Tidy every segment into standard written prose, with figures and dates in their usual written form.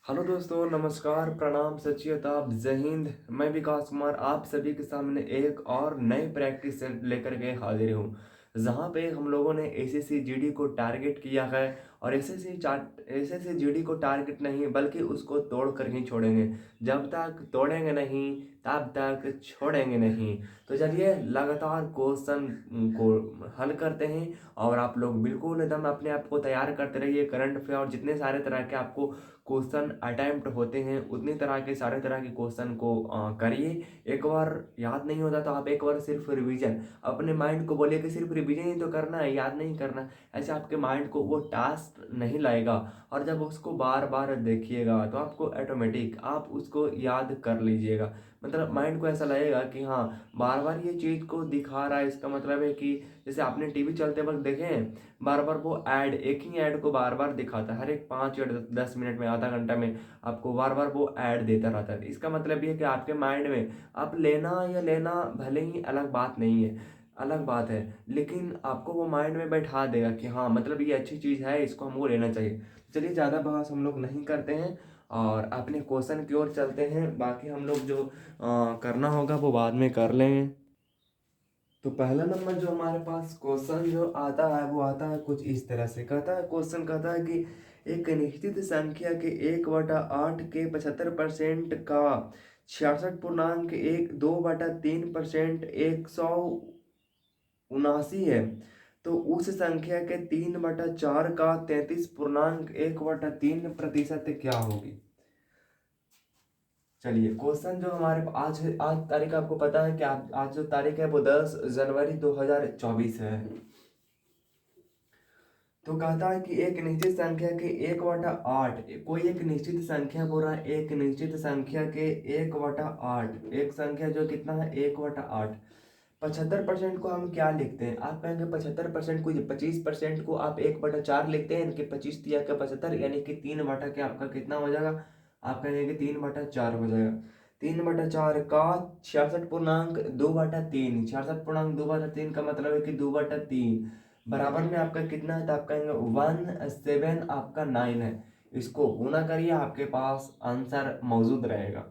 Hello दोस्तों, नमस्कार, प्रणाम, सत श्री आदाब, जय हिंद। मैं विकास कुमार आप सभी के सामने एक और नई प्रैक्टिस सेट लेकर के हाजिर हूँ, जहाँ पे हम लोगों ने एसएससी जीडी को टारगेट किया है। और एसएससी जीडी को टारगेट नहीं बल्कि उसको तोड़ कर ही छोड़ेंगे। जब तक तोड़ेंगे नहीं तब तक छोड़ेंगे नहीं। तो चलिए लगातार क्वेश्चन को हल करते हैं। और आप लोग बिल्कुल एकदम अपने आप को तैयार करते रहिए। करंट अफेयर और जितने सारे तरह के आपको क्वेश्चन अटेम्प्ट होते हैं उतनी तरह के सारे तरह के क्वेश्चन को करिए। एक बार याद नहीं होता तो आप एक बार सिर्फ रिवीजन अपने माइंड को बोलिए कि सिर्फ रिवीजन ही तो करना है, याद नहीं करना। ऐसे आपके माइंड को वो टास्क नहीं लाएगा। और जब उसको बार बार देखिएगा तो आपको ऑटोमेटिक आप उसको याद कर लीजिएगा। मतलब माइंड को ऐसा लगेगा कि हाँ, बार बार ये चीज़ को दिखा रहा है, इसका मतलब है कि जैसे आपने टीवी चलते वक्त देखे हैं, बार बार वो ऐड एक ही ऐड को बार बार दिखाता है। हर एक 5 या 10 मिनट में, आधा घंटा में आपको बार बार वो ऐड देता रहता है। इसका मतलब ये है कि आपके माइंड में आप लेना या लेना भले ही अलग बात नहीं है, अलग बात है, लेकिन आपको वो माइंड में बैठा देगा कि हाँ मतलब ये अच्छी चीज़ है, इसको हमको लेना चाहिए। चलिए ज़्यादा बहस हम लोग नहीं करते हैं और अपने क्वेश्चन की ओर चलते हैं। बाकी हम लोग जो करना होगा वो बाद में कर लेंगे। तो पहला नंबर जो हमारे पास क्वेश्चन जो आता है वो आता है कुछ इस तरह से। कहता है, क्वेश्चन कहता है कि एक निश्चित संख्या के 1/8 के 75% का 66.1 2/3% 179 है। तो उस संख्या के 3/4 का 33.1/3% क्या होगी। चलिए क्वेश्चन जो हमारे आज आज तारीख आपको पता है कि आज जो तारीख है वो 10 जनवरी 2024 है। तो कहता है कि एक निश्चित संख्या के 1/8, कोई एक निश्चित संख्या बोल रहा है, एक निश्चित संख्या के 1/8, एक संख्या जो कितना है 1/8। 75% को हम क्या लिखते हैं, आप कहेंगे 75% को, 25% को आप 1/4 लिखते हैं कि 25 तिया का 75, यानी कि 3 बटा के आपका कितना हो जाएगा, आप कहेंगे कि 3/4 हो जाएगा। 3/4 का 66.2/3, 66.2/3 का मतलब है कि 2/3 बराबर में आपका कितना है, तो आप कहेंगे 17 आपका 9 है। इसको गुना करिए, आपके पास आंसर मौजूद रहेगा।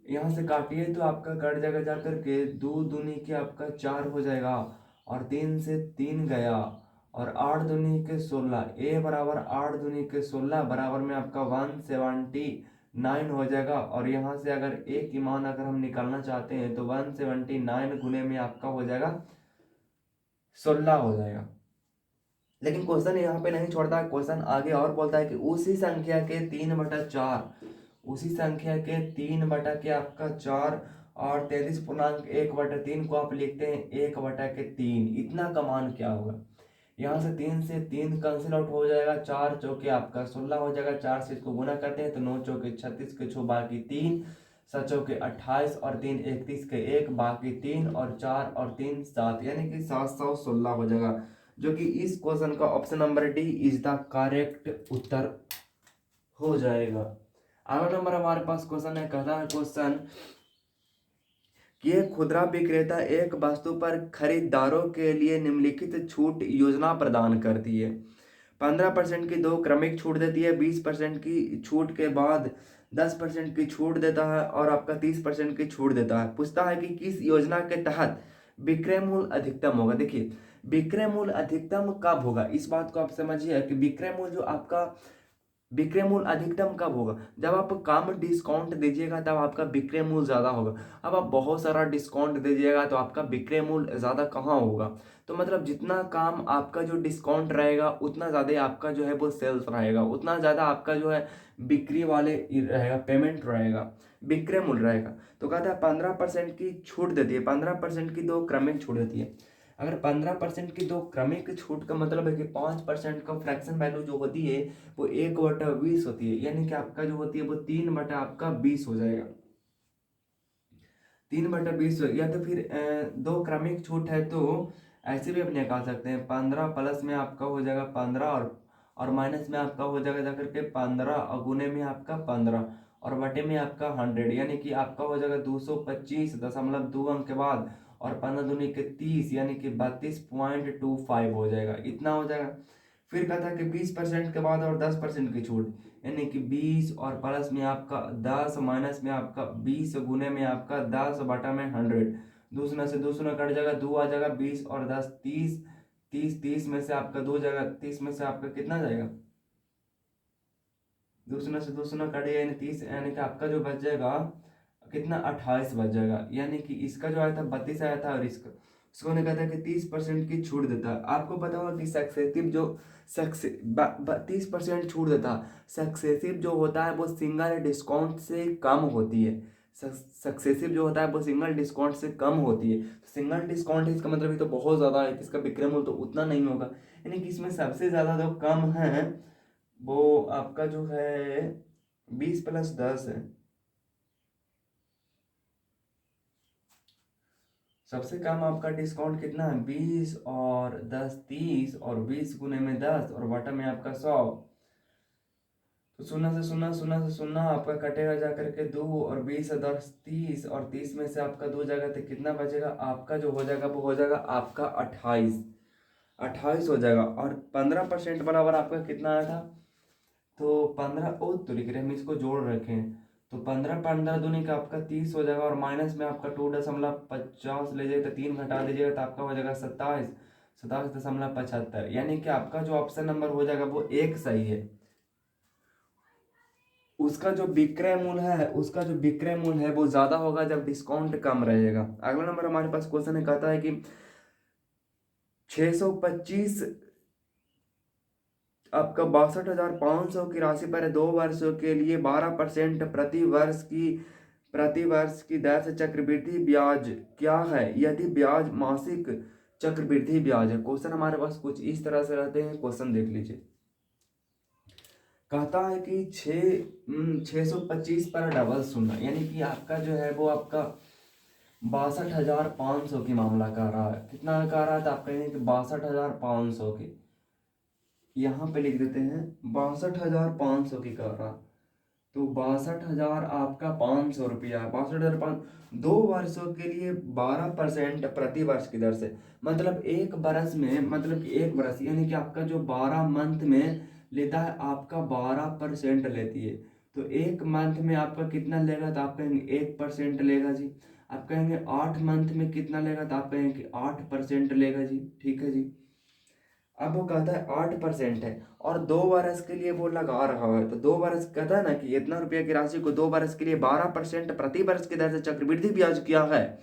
यहाँ से काटिए तो आपका कट जाएगा, जाकर के 2 दूनी के आपका 4 हो जाएगा, और 3 से 3 गया, और 8 दूनी के 16, ए बराबर 8 दूनी के 16 बराबर में आपका 179 हो जाएगा। और यहाँ से अगर ए की मान अगर हम निकालना चाहते हैं तो 179 गुने में आपका हो जाएगा 16 हो जाएगा। लेकिन क्वेश्चन यहाँ पे नहीं छोड़ता, क्वेश्चन आगे और बोलता है कि उसी संख्या के 3/4, उसी संख्या के 3 बटा के आपका 4 और 33.1/3 को आप लिखते हैं 1/3। इतना का मान क्या होगा। यहाँ से 3 से 3 कैंसिल आउट हो जाएगा, 4 चौके आपका 16 हो जाएगा। 4 से इसको गुना करते हैं तो 9 चौके 36 के 6 बाकी 3, 7 चौके 28 और 3 31 के 1 बाकी 3 और 4 और 3 7, यानी कि 716 हो जाएगा। जो कि इस क्वेश्चन का option number D is the correct उत्तर हो जाएगा। अगला नंबर हमारे पास क्वेश्चन है, कहता है क्वेश्चन कि एक खुदरा विक्रेता एक वस्तु पर खरीदारों के लिए निम्नलिखित छूट योजना प्रदान करती है। 15% की 2 क्रमिक छूट देती है, 20% की छूट के बाद 10% की छूट देता है, और आपका 30% की छूट देता है। पूछता है कि किस योजना के तहत विक्रय मूल्य अधिकतम होगा। देखिए, विक्रय मूल्य अधिकतम कब होगा, इस बात को आप समझिए कि विक्रय मूल्य जो आपका विक्रय मूल्य अधिकतम कब होगा, जब आप कम डिस्काउंट दीजिएगा तब आपका विक्रय मूल्य ज़्यादा होगा। अब आप बहुत सारा डिस्काउंट दीजिएगा तो आपका विक्रय मूल्य ज़्यादा कहाँ होगा। तो मतलब जितना काम आपका जो डिस्काउंट रहेगा उतना ज़्यादा आपका जो है वो सेल्स रहेगा, उतना ज़्यादा आपका जो है बिक्री वाले रहेगा, पेमेंट रहेगा, विक्रय मूल्य रहेगा। तो कहता है 15% की छूट देती है, 15% की 2 क्रमिक छूट देती है। अगर 15% की 2 क्रमिक छूट का मतलब है कि 5% का फ्रैक्शन वैल्यू जो होती है वो 1/20 होती है, यानी कि आपका जो होती है वो 3/20 हो जाएगा। 3/20 या तो फिर 2 क्रमिक छूट है तो ऐसे भी अपने निकाल सकते हैं। 15 प्लस में आपका हो जाएगा 15, और माइनस में आपका हो जाएगा जाकर के 15, और गुने में आपका 15, और बटे में आपका 100, यानी कि आपका हो जाएगा 225.2 अंक के बाद, और 15 दूनी के 30, यानी कि 32.25 हो जाएगा। इतना हो जाएगा। फिर कहता है कि 20% के बाद और 10% की छूट, यानी कि 20 और प्लस में आपका 10 माइनस में आपका 20 गुने में आपका 10 बटा में 100, दूसरा से दूसरा कट जाएगा, दो आ जाएगा, 20 और 10 30, 30 में से आपका दो जाएगा, 30 में से आपका कितना जाएगा, दूसरा से दूसरा कटेगा यानी 30, यानी कि आपका जो बच जाएगा कितना 28 बच जाएगा, यानी कि इसका जो आया था 32 आया था और इसका, उसको ने कहा था कि 30% की छूट देता है। आपको पता होगा कि सक्सेसिव जो 30% छूट देता है, सक्सेसिव जो होता है वो सिंगल डिस्काउंट से कम होती है, सक्सेसिव जो होता है वो सिंगल डिस्काउंट से कम होती है। तो सिंगल डिस्काउंट है इसका मतलब ये तो बहुत ज़्यादा है, इसका विक्रय मूल्य तो उतना नहीं होगा, यानी कि इसमें सबसे ज़्यादा जो कम है वो आपका जो है 20+10 है। सबसे कम आपका डिस्काउंट कितना है 20 और 10 30, और 20 गुने में 10 और बटा में आपका 100, तो शून्य से शून्य, शून्य से शून्य आपका कटेगा जा करके 2, और 20 और 10 30, और 30 में से आपका 2 जाएगा तो कितना बचेगा आपका जो हो जाएगा वो हो जाएगा आपका 28 हो जाएगा। और 15% बराबर आपका कितना आया था, तो 15 ओ तो लिख रहे हम इसको जोड़ रखे हैं, तो 15 15 दूनी का आपका 30 हो जाएगा, और माइनस में आपका 2.50 ले जाइए तो 3 घटा दीजिएगा तो आपका हो जाएगा 27, 27.75, यानी कि आपका जो ऑप्शन नंबर हो जाएगा वो एक सही है। उसका जो विक्रय मूल्य है वो ज्यादा होगा जब डिस्काउंट कम रहेगा। अगला नंबर हमारे पास क्वेश्चन है, कहता है कि 625 आपका 62,500 की राशि पर 2 वर्षों के लिए 12% प्रति वर्ष की दर से चक्रवृद्धि ब्याज क्या है, यदि ब्याज मासिक चक्रवृद्धि ब्याज है। क्वेश्चन हमारे पास कुछ इस तरह से रहते हैं, क्वेश्चन देख लीजिए। कहता है कि 625 पर डबल सुनना, यानी कि आपका जो है वो आपका 62,500 की मामला कर रहा है, कितना कर रहा है तो आप कहेंगे कि 62,500 की, यहाँ पे लिख देते हैं 62,500 की कर रहा, तो 62,000 आपका 500 रुपया, 62,500 2 वर्षों के लिए 12% प्रति वर्ष की दर से, मतलब एक बरस में, मतलब कि एक बरस यानी कि आपका जो 12 मंथ में लेता है आपका 12% लेती है, तो एक मंथ में आपका कितना लेगा तो आप कहेंगे 1% लेगा जी। आप कहेंगे 8 मंथ में कितना लेगा तो आप कहेंगे 8% लेगा जी, ठीक है जी। अब वो कहता है 8% है और 2 वर्ष के लिए वो लगा रहा है, तो 2 वर्ष कहता है ना कि इतना रुपया की राशि को 2 वर्ष के लिए 12% प्रति वर्ष की दर से चक्रवृद्धि ब्याज क्या है,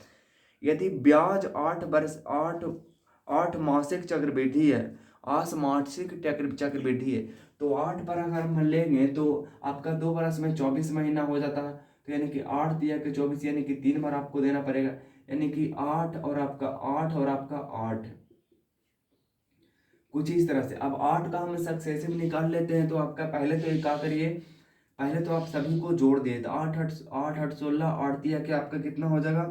यदि ब्याज 8 वर्ष 8 मासिक चक्रवृद्धि है, 8 मासिक चक्रवृद्धि है, तो 8 पर अगर हम लेंगे तो आपका 2 वर्ष में 24 महीना हो जाता है, तो यानी कि 8 दिया कि 24, यानी कि 3 बार आपको देना पड़ेगा, यानी कि 8 और आपका 8 कुछ इस तरह से। अब 8 का हम सक्सेसिव निकाल लेते हैं, तो आपका पहले तो क्या करिए, पहले तो आप सभी को जोड़ दिए, तो 8 8 16, 8 दिया कि आपका कितना हो जाएगा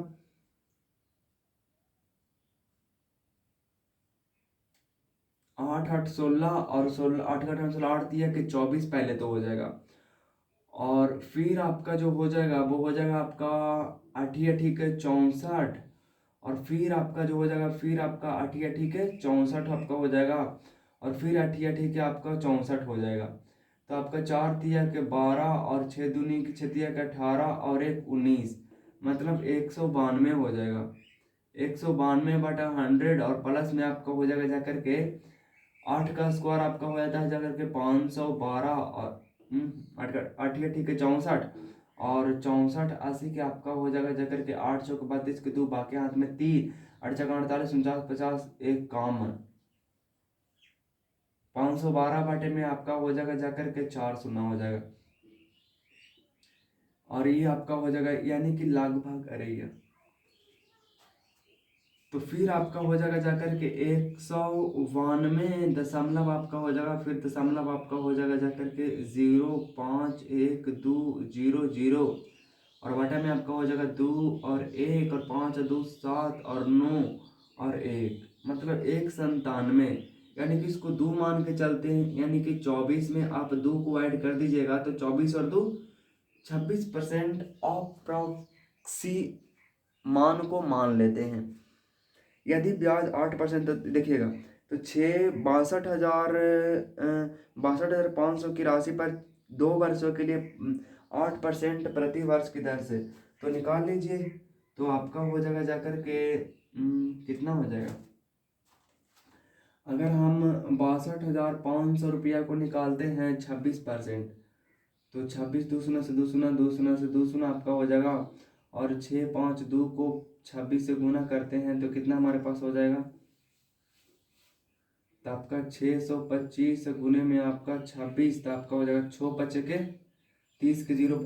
8 8 16, और 16 8 16 8 दिया कि 24 पहले तो हो जाएगा, और फिर आपका जो हो जाएगा वो हो जाएगा आपका 8 8 64, और फिर आपका जो हो जाएगा फिर आपका 8 8 64 आपका हो जाएगा, और फिर 8 8 आपका 64 हो जाएगा, तो आपका 4 तिया के 12, और 6 दूनी की 6 तिया के 18, और 1 19, मतलब 192 हो जाएगा, 192/100, और प्लस में आपका हो जाएगा जाकर के 8 का स्क्वायर आपका हो जाता है जाकर के 512, और 8 8 64, और 64 80 के आपका हो जाएगा जाकर के 8 चौक 32 के 2 बाकी हाथ में 3, 8 चौक 48 49 50 एक काम है, 512 में आपका हो जाएगा जाकर के 4 शून्य हो जाएगा, और ये आपका हो जाएगा यानी कि लगभग अरे ये, तो फिर आपका हो जाएगा जाकर के 192 आपका हो जाएगा, फिर दशमलव आपका हो जाएगा जाकर के 0.51200, और बटा में आपका हो जाएगा 2 और 1 और 5 और 2 7 और 9 और 1, मतलब 197, यानी कि इसको 2 मान के चलते हैं, यानी कि 24 में आप 2 को ऐड कर दीजिएगा तो 24 और 2 26% अप्रॉक्सी मान को मान लेते हैं। यदि ब्याज 8%, तो देखिएगा, तो 62,500 की राशि पर 2 वर्षों के लिए 8% प्रति वर्ष की दर से तो निकाल लीजिए। तो आपका हो जाएगा जाकर के कितना हो जाएगा, अगर हम 62,500 रुपया को निकालते हैं 26%, तो 26 दूसरा से दूसरा दूसरा से दूसरा आपका हो जाएगा, और 6 5 2 को 26 से गुना करते हैं तो कितना हमारे पास हो जाएगा, तो आपका 625 गुने में आपका 26, तो आपका हो जाएगा 6 बचे के 30 के 0।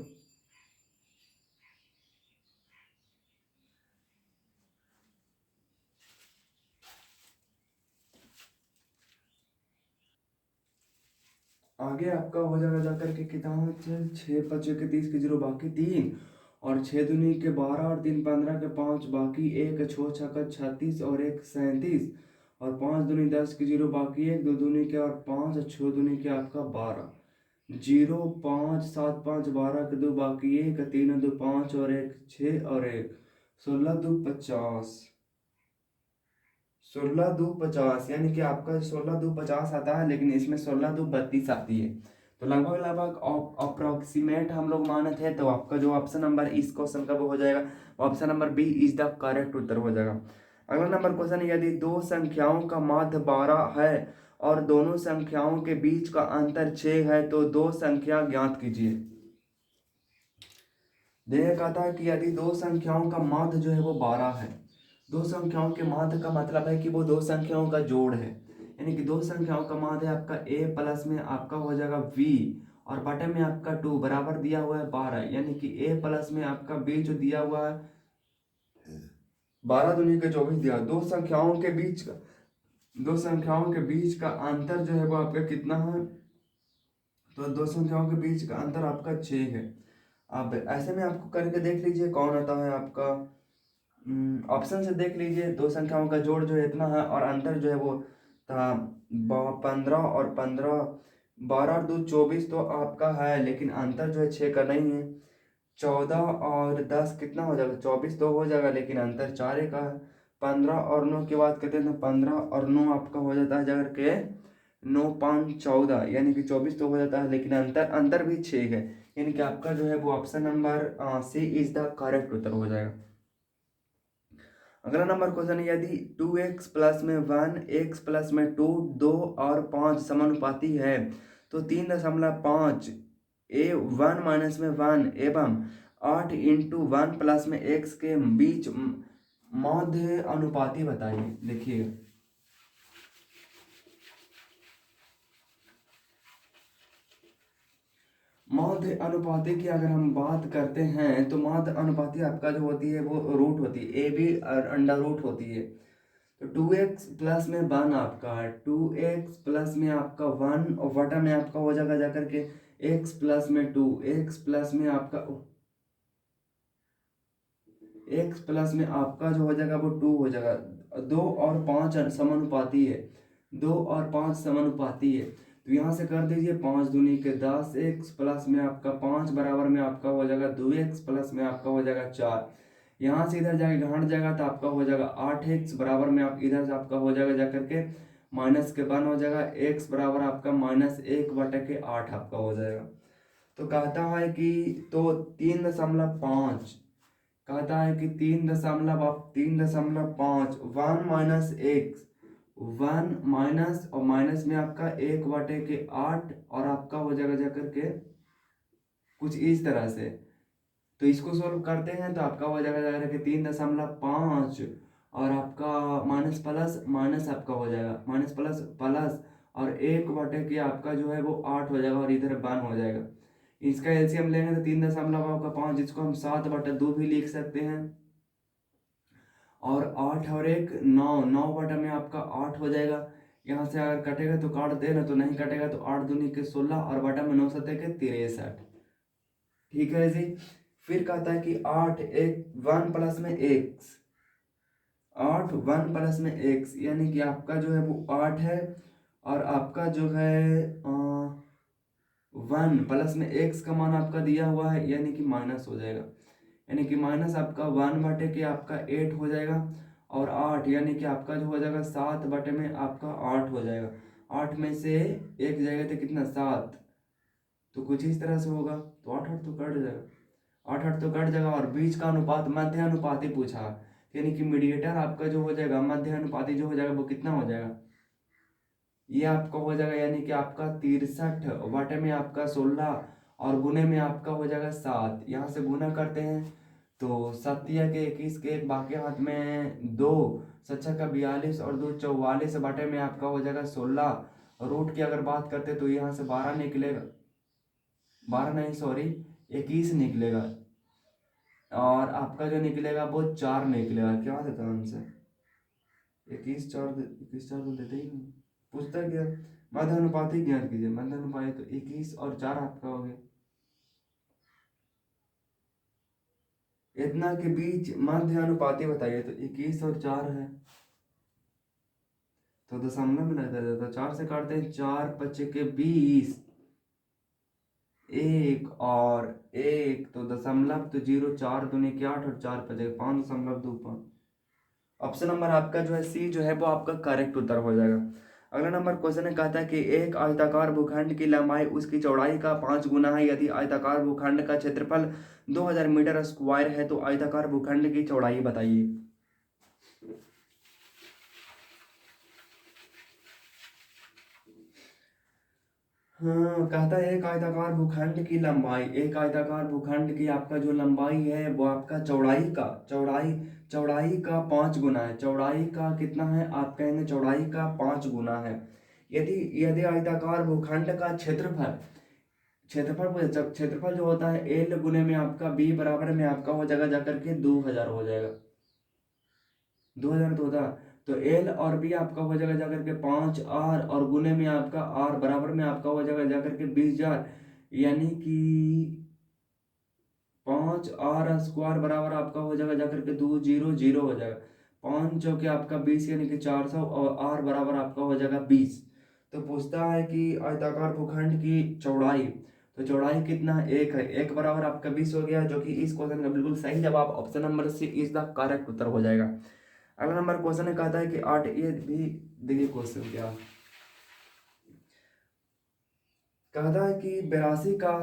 आगे आपका हो जाएगा जाकर के कितना, 6 5 के 30 के 0 बाकी 3, और 6 दूनी के 12 और 3 15 के 5 बाकी 1, 6 6 36 और 1 37, और 5 दूनी 10 के 0 बाकी 1, 2 दूनी के और 5 और 6 दूनी के आपका 12, 0 5 7 5 12 के 2 बाकी 1, 3 2 5 और 1 6 और 1 16 2 50, 16 2 50, यानी कि आपका 16 2 50 आता है, लेकिन इसमें 16 2 32 आती है। तो लगभग लगभग अप्रोक्सीमेट हम लोग माने थे, तो आपका जो ऑप्शन नंबर इस क्वेश्चन का वो हो जाएगा, option number B is the correct उत्तर हो जाएगा। अगला नंबर क्वेश्चन, यदि दो संख्याओं का माध्य 12 है और दोनों संख्याओं के बीच का अंतर 6 है तो दो संख्या ज्ञात कीजिए। देखिए कहता है कि यदि दो संख्याओं का माध्य जो है वो 12 है, दो संख्याओं के माध्य का मतलब है कि वो दो संख्याओं का जोड़ है, यानी कि दो संख्याओं का माध्य आपका a प्लस में आपका हो जाएगा v और बटे में आपका 2 बराबर दिया हुआ है 12, यानी कि a प्लस में आपका b जो दिया हुआ है 12 दूनी के 24 दिया। दो संख्याओं के बीच का अंतर जो है वो आपका कितना है, तो दो संख्याओं के बीच का अंतर आपका 6 है। अब ऐसे में आपको करके देख लीजिए कौन आता है आपका, ऑप्शन से देख लीजिए, दो संख्याओं का जोड़ जो है इतना है और अंतर जो है वो था 15 और 15, 12 और 2 24 तो आपका है, लेकिन अंतर जो है 6 का नहीं है। 14 और 10 कितना हो जाएगा, 24 तो हो जाएगा, लेकिन अंतर 4 का है। 15 और 9 की बात करते हैं तो 15 और 9 आपका हो जाता है जाकर के 9 5 14, यानी कि 24 तो हो जाता है, लेकिन अंतर अंतर भी 6 है, यानी कि आपका जो है वो option number C is the correct उत्तर हो जाएगा। अगला नंबर क्वेश्चन, यदि 2x प्लस में 1 x प्लस में 2 2 और 5 समानुपाती है तो 3.5 ए 1 माइनस में 1 एवं 8 इंटू 1 प्लस में x के बीच माध्य अनुपाती बताइए। देखिए माध्य अनुपाती की अगर हम बात करते हैं तो माध्य अनुपाती आपका जो होती है वो रूट होती है, ए बी अंडर रूट होती है। तो 2x प्लस में 1 आपका है, 2x प्लस में आपका 1 और बटा में आपका हो जाएगा जाकर के x प्लस में 2, x प्लस में आपका x प्लस में आपका जो हो जाएगा वो 2 हो जाएगा। 2 और 5 समानुपाती है, 2 और 5 समानुपाती है, तो यहाँ से कर दीजिए 5 दूनी के 10, x प्लस में आपका 5 बराबर में आपका हो जाएगा 2x प्लस में आपका हो जाएगा 4, यहाँ से इधर जाके घट जाएगा तो आपका हो जाएगा 8x बराबर में आप इधर से आपका हो जाएगा जाकर के माइनस के 1 हो जाएगा, x बराबर आपका -1/8 आपका हो जाएगा। तो कहता है कि तो 3.5 कहता है कि 3.5 1 माइनस एक्स 1 माइनस और माइनस में आपका 1/8 और आपका हो जाएगा जाकर के कुछ इस तरह से। तो इसको सोल्व करते हैं तो आपका हो जाएगा जाकर के 3.5 और आपका माइनस प्लस माइनस आपका हो जाएगा माइनस प्लस प्लस और 1/के आपका जो है वो 8 हो जाएगा और इधर 1 हो जाएगा। इसका एलसीएम लेंगे तो 3.5 इसको हम 7/2 भी लिख सकते हैं, और 8 और 1 9, 9 में आपका 8 हो जाएगा। यहाँ से अगर कटेगा तो काट देना, तो नहीं कटेगा तो 8 दूनी के 16 और बटा में 9 7 के 63। ठीक है जी। फिर कहता है कि 8 1 1 प्लस में x 8 1 प्लस में x, यानी कि आपका जो है वो 8 है और आपका जो है 1 प्लस में x का मान आपका दिया हुआ है, यानी कि माइनस हो जाएगा, यानी कि माइनस आपका 1/के आपका 8 हो जाएगा और 8 यानी कि आपका जो हो जाएगा 7 बटे में आपका 8 हो जाएगा। 8 में से एक जाएगा तो कितना 7, तो कुछ इस तरह से होगा। तो 8 8 तो कट जाएगा, 8 8 तो कट जाएगा। और बीच का अनुपात मध्य अनुपाती पूछा, यानी कि मीडिएटर आपका जो हो जाएगा मध्य अनुपाती जो हो जाएगा वो कितना हो जाएगा, ये आपका हो जाएगा यानी कि आपका 63 बटे में आपका 16 और गुने में आपका हो जाएगा 7। यहाँ से गुना करते हैं तो 7 के 21 के, एक बाकी हाथ में 2, 7 का 42 और 2 44 बटे में आपका हो जाएगा 16। रूट की अगर बात करते तो यहाँ से 12 निकलेगा, 12 नहीं सॉरी 21 निकलेगा, और आपका जो निकलेगा वो 4 निकलेगा। क्या देता है आंसर, 21 4, 21 4 तो देते ही नहीं, पूछता क्या, मध्य अनुपाती ज्ञात कीजिए। मध्य अनुपाती तो 21 और 4 आपका हो गया, इतना के बीच मध्य अनुपाती बताइए तो 21 और 4 है, तो दशमलव में लगता है तो 4 से काटते हैं, 4 पच्चे के 20, 1 और 1 तो दशमलव तो 0, 4 दूनी के 8 और 4 पचे 5.25। ऑप्शन नंबर आपका जो है सी जो है वो आपका करेक्ट उत्तर हो जाएगा। अगला नंबर क्वेश्चन है, कहता है कि एक आयताकार भूखंड की लंबाई उसकी चौड़ाई का 5 गुना है। यदि आयताकार भूखंड का क्षेत्रफल 2000 मीटर स्क्वायर है तो आयताकार भूखंड की चौड़ाई बताइए। हाँ, कहता है एक आयताकार भूखंड की लंबाई, एक आयताकार भूखंड की आपका जो लंबाई है वो आपका चौड़ाई का 5 गुना है। चौड़ाई का कितना है, आप कहेंगे चौड़ाई का 5 गुना है। यदि यदि आयताकार भूखंड का क्षेत्रफल जो होता है एल गुने में आपका बी बराबर में आपका हो जाएगा जाकर के 2000 हो जाएगा, 2000 तो होता, तो एल और बी आपका हो जाएगा जाकर के 5 आर और गुने में आपका आर बराबर में आपका हो जाएगा जाकर के 20,000, यानी कि 5 r² बराबर आपका हो जाएगा जाकर के 200 हो जाएगा। 5 चौके आपका 20 यानी कि 400 और आर बराबर आपका हो जाएगा 20। तो पूछता है कि आयताकार भूखंड की चौड़ाई, तो चौड़ाई कितना है, एक है, एक बराबर आपका 20 हो गया, जो कि इस क्वेश्चन का बिल्कुल सही जवाब option number C is the correct उत्तर हो जाएगा। अगला नंबर क्वेश्चन है, कहता है कि 8, ये भी देखिए क्वेश्चन क्या कहता है कि 82 का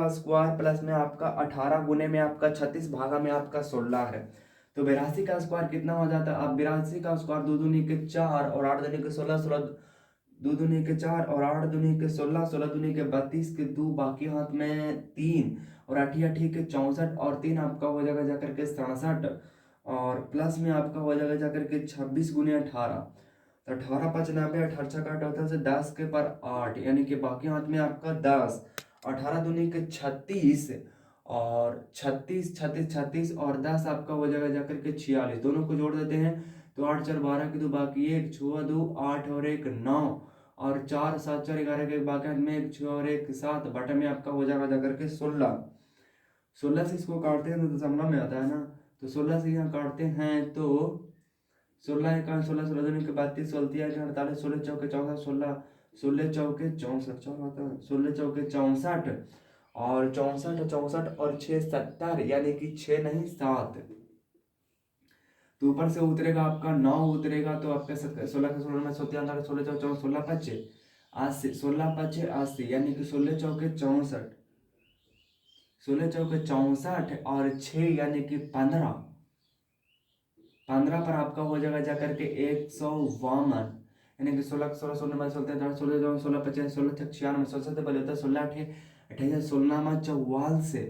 स्क्वायर प्लस में आपका 18 गुने में आपका 36 भागा में आपका 16 है। तो 82 का स्क्वायर कितना हो जाता है, अब 82 का स्क्वायर 2 दूनी के 4 और 8 दूनी के 16, 16 2 दूनी के 4 और 8 दूनी के 16, 16 दूनी के 32 के 2 बाकी हाथ में 3 और 8 8 के 64 और 3 आपका हो जाएगा जाकर के 67 और प्लस में आपका हो जाएगा जाकर के 26 गुने 18, तो 18 5 90, 18 छक्का टोटल से 10 के पर 8 यानी कि बाकी हाथ में आपका 10, 18 दूनी के 36 और 36 36 36 और 10 आपका हो जाएगा जाकर के 46, दोनों को जोड़ देते हैं तो 8 4 12 की 2 बाकी 1 6 2 8 और 1 9 और 4 7 4 11 के बाकी हाथ में 1 6 और 1 7 बटे में आपका हो जाएगा जाकर के 16। 16 से इसको काटते हैं तो दशमलव में आता है ना, तो 16 से यहाँ काटते हैं तो 16 का 16 16 दूनी के 32 16 के 48 16 चौके 64 16 16 चौके 64 4 आता है 16 चौके 64 और 64 64 और 6 70 यानी कि 6 नहीं 7, तो ऊपर से उतरेगा आपका 9 उतरेगा तो आपका 16 के 16 में 16 16 चौके 16 पच्चे 80 16 पच्चे 80 यानी कि 16 चौके 64 16 चौके 64 और 6 यानी कि 15 15 पर आपका हो जाएगा जाकर के 152, यानी कि 16 16 16 में 16 16 16 50 16 96 16 से पहले होता है 16 28 16 में 44 से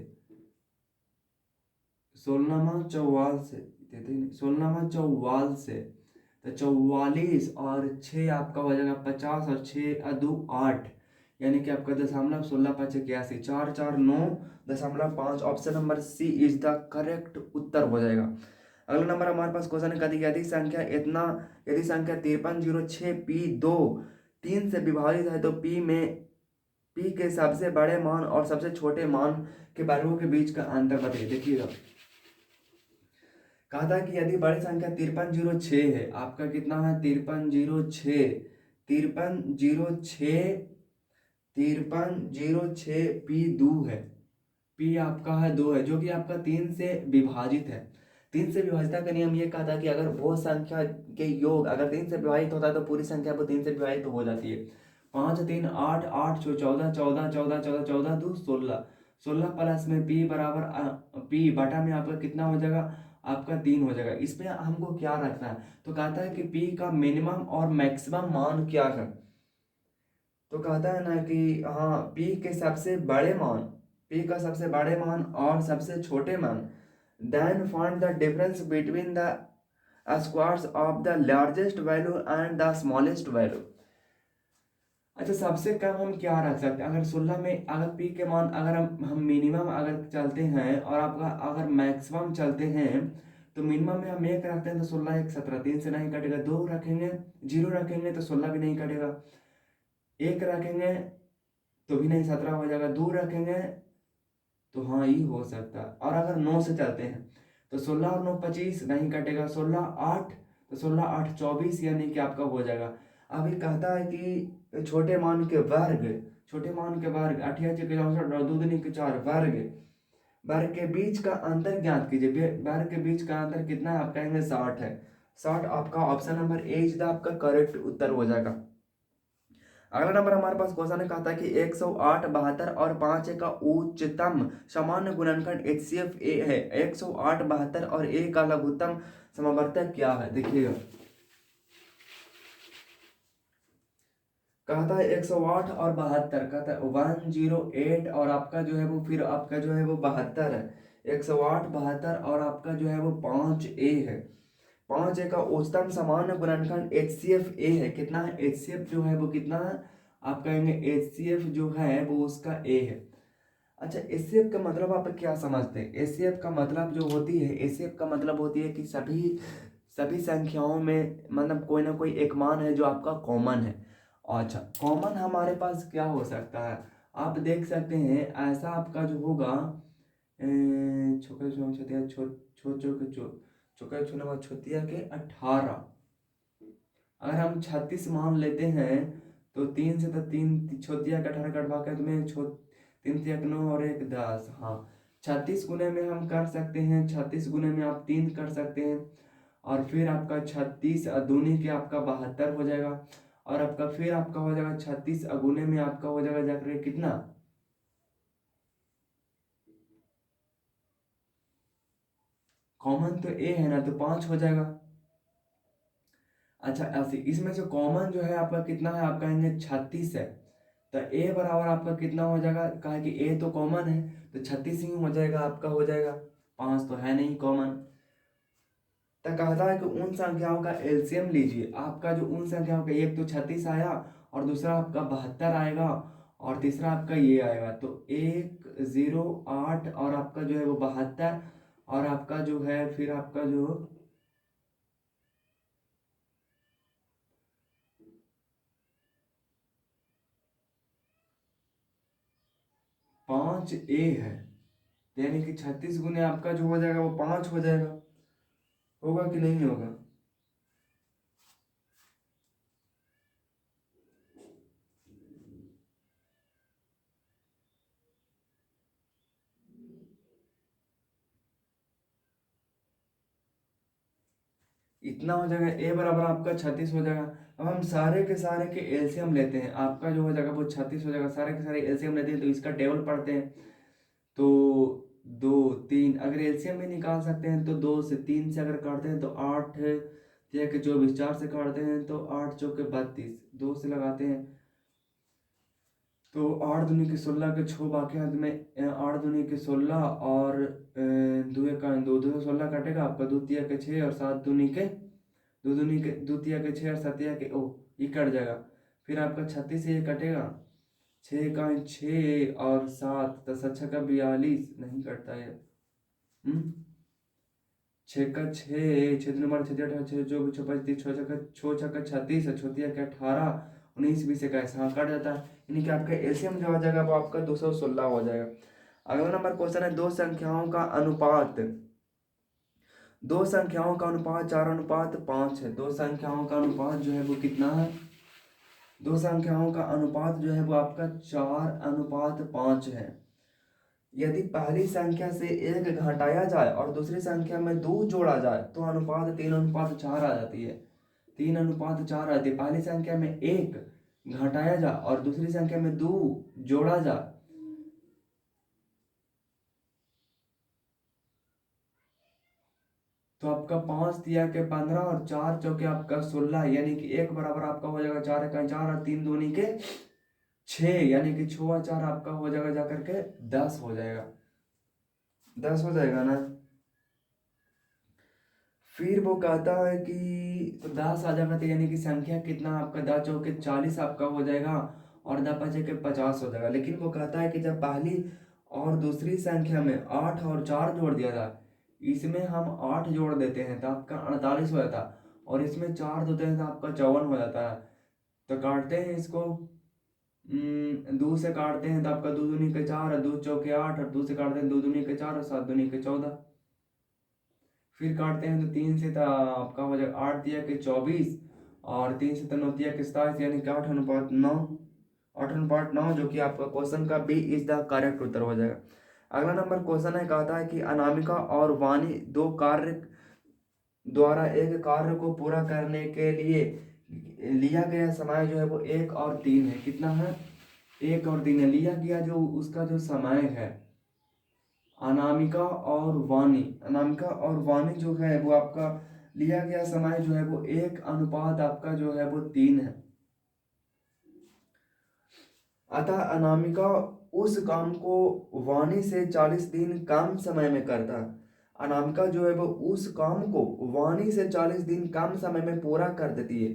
16 में 44 से देते ही नहीं 16 में 44 से तो 44 और 6 आपका हो जाएगा 50 और 6 2 8 यानी कि आपका दशमलव 16 5 81 4 4 9.5 option number C is the correct उत्तर हो जाएगा। अगला नंबर हमारे पास क्वेश्चन है, कदी यदि संख्या 5306 पी 2 3 से विभाजित है तो पी के सबसे बड़े मान और सबसे छोटे मान के वर्गों के बीच का अंतर बताइए। देखिएगा कहा था कि यदि बड़ी संख्या 5306 है, आपका कितना है 5306 5306 5306 पी 2 है, पी आपका है 2 है जो कि आपका 3 से विभाजित है। 3 से विभाज्यता का नियम ये कहा था कि अगर वो संख्या के योग अगर 3 से विभाजित होता है तो पूरी संख्या वो 3 से विभाजित हो जाती है। 5 3 8 8 14 14 14 14 14 2 16 16 प्लस में पी बराबर पी बटा में आपका कितना हो जाएगा, आपका 3 हो जाएगा। इसमें हमको क्या रखना है, तो कहता है कि पी का मिनिमम और मैक्सिमम मान क्या है। तो कहता है ना कि हाँ पी के सबसे बड़े मान, पी का सबसे बड़े मान और सबसे छोटे मान, then find the difference between the squares of the largest value and the smallest value. अच्छा सबसे कम हम क्या रख सकते हैं, अगर 16 में अगर पी के मान अगर हम मिनिमम अगर चलते हैं और आपका अगर मैक्सिमम चलते हैं, तो मिनिमम में हम 1 रखते हैं तो 16 1 17, 3 से नहीं कटेगा, 2 रखेंगे 0 रखेंगे तो 16 भी नहीं कटेगा, 1 रखेंगे तो भी नहीं 17 हो जाएगा, 2 रखेंगे तो हाँ ये हो सकता है। और अगर 9 से चलते हैं तो 16 और 9 25 नहीं कटेगा, 16 8 तो 16 8 24 यानी कि आपका हो जाएगा। अभी कहता है कि छोटे मान के वर्ग, छोटे मान के वर्ग 88 के 64 और 2 दूनी के 4 वर्ग, वर्ग के बीच का अंतर ज्ञात कीजिए। वर्ग के बीच का अंतर कितना है, आप कहेंगे 60 है। 60 आपका option number A is the आपका करेक्ट उत्तर हो जाएगा। अगला नंबर हमारे पास क्वेश्चन है, कहता है कि 108 72 और 5 का उच्चतम सामान्य गुणनखंड HCF ए है। 108 72 और ए का लघुत्तम समवर्तक क्या है, देखिएगा। कहता है 108 और 72, कहता है 108 और आपका जो है वो फिर आपका जो है वो 72 है। 108 72 और आपका जो है वो 5a है। 5a का उच्चतम सामान्य गुणनखंड HCF ए है। कितना है HCF जो है वो कितना है, आप कहेंगे HCF जो है वो उसका a है। अच्छा HCF का मतलब आप क्या समझते हैं, HCF का मतलब जो होती है, HCF का मतलब होती है कि सभी सभी संख्याओं में मतलब कोई ना कोई एक मान है जो आपका कॉमन है। अच्छा कॉमन हमारे पास क्या हो सकता है, आप देख सकते हैं ऐसा आपका जो होगा छोटे छोटिया छोटे छोटिया के 18, अगर हम 36 मान लेते हैं तो 3 से तो 3 छोटिया का 18 कटवा के तुम्हें 3 से 1 9 और 1 10, हाँ 36 गुने में हम कर सकते हैं, 36 गुने में आप 3 कर सकते हैं और फिर आपका 36 दूनी के आपका 72 हो जाएगा और आपका फिर आपका हो जाएगा 36 अगुने में आपका हो जाएगा जाकर कितना, कॉमन तो ए है ना तो 5 हो जाएगा। अच्छा ऐसे इसमें से कॉमन जो है आपका कितना है, आप कहेंगे 36 है, तो ए बराबर आपका कितना हो जाएगा, कहा कि ए तो कॉमन है तो 36 ही हो जाएगा, आपका हो जाएगा 5 तो है नहीं कॉमन। तो कहता है कि उन संख्याओं का एलसीएम लीजिए। आपका जो उन संख्याओं का एक तो 36 आया और दूसरा आपका 72 आएगा और तीसरा आपका ये आएगा, तो 108 और आपका जो है वो 72 और आपका जो है फिर आपका जो 5a है, यानी कि 36 गुने आपका जो हो जाएगा वो 5 हो जाएगा। होगा कि नहीं होगा, इतना हो जाएगा, ए बराबर आपका 36 हो जाएगा। अब हम सारे के सारे के एलसीएम लेते हैं, आपका जो हो जाएगा वो 36 हो जाएगा, सारे के सारे एलसीएम लेते हैं तो इसका टेबल पढ़ते हैं। तो 2 3 अगर एलसीएम भी निकाल सकते हैं तो 2 से 3 से अगर काटते हैं तो 8 के 24, 4 से काटते हैं तो 8 चौके 32, 2 से लगाते हैं तो 8 दूनी के 16 के 6 बाकी हाथ में 8 दूनी के 16 और दुए का 2 2 16 काटेगा आपका, 2 तिया के 6 और 7 दूनी के 2 दूनी के 2 तिया के 6 और 7 तिया के ओ ये कट जाएगा। फिर आपका 36 से ये कटेगा, 6 का 6 और 7 10 अच्छा का 42 नहीं कटता है। 6 का 6 6 नंबर 6 अठारह 6 जो 25 6 छक्का 36 छोटिया के 18 19 20 21, हाँ कट जाता है, यानी कि आपका एलसीएम जो हो जाएगा वो आपका 216 हो जाएगा। अगला नंबर क्वेश्चन है, दो संख्याओं का अनुपात, दो संख्याओं का अनुपात 4:5 है। दो संख्याओं का अनुपात जो है वो कितना है, दो संख्याओं का अनुपात जो है वो आपका 4:5 है। यदि पहली संख्या से एक घटाया जाए और दूसरी संख्या में 2 जोड़ा जाए तो अनुपात 3:4 आ जाती है। 3:4 आती है। पहली संख्या में 1 घटाया जाए और दूसरी संख्या में 2 जोड़ा जाए तो आपका 5×3 = 15 और 4×4 आपका 16, यानी कि 1 बराबर आपका हो जाएगा 4×4 और 3×2 = 6, यानी कि 6×4 आपका हो जाएगा जाकर के 10 हो जाएगा। 10 हो जाएगा ना। फिर वो कहता है कि तो 10 आ जाएगा, तो यानी कि संख्या कितना आपका 10×4 = 40 आपका हो जाएगा और 10×5 = 50 हो जाएगा। लेकिन वो कहता है कि जब पहली और दूसरी संख्या में 8 और 4 जोड़ दिया जाए, इसमें हम 8 जोड़ देते हैं तो आपका 48 हो जाता है और इसमें 4 देते हैं तो आपका 54 हो जाता है। तो काटते हैं इसको, 2 से काटते हैं तो आपका 2×2 = 4 और 2×4 = 8 और 2 से काटते हैं 2×2 = 4 और 7×2 = 14। फिर काटते हैं तो 3 से आपका हो जाएगा 8×3 = 24 और 3 से 9×3 = 27, यानी कि 8:9। 8:9 जो कि आपका क्वेश्चन का बी इज द करेक्ट उत्तर हो जाएगा। अगला नंबर क्वेश्चन है, कहता है कि अनामिका और वाणी दो कार्य द्वारा एक कार्य को पूरा करने के लिए लिया गया समय जो है वो 1 और 3 है। कितना है? 1 और 3 है। लिया गया जो उसका जो समय है अनामिका और वाणी, अनामिका और वाणी जो है वो आपका लिया गया समय जो है वो 1 अनुपात आपका जो है वो 3 है। अतः अनामिका उस काम को वाणी से 40 दिन कम समय में करता है। अनामिका जो है वो उस काम को वाणी से 40 दिन कम समय में पूरा कर देती है।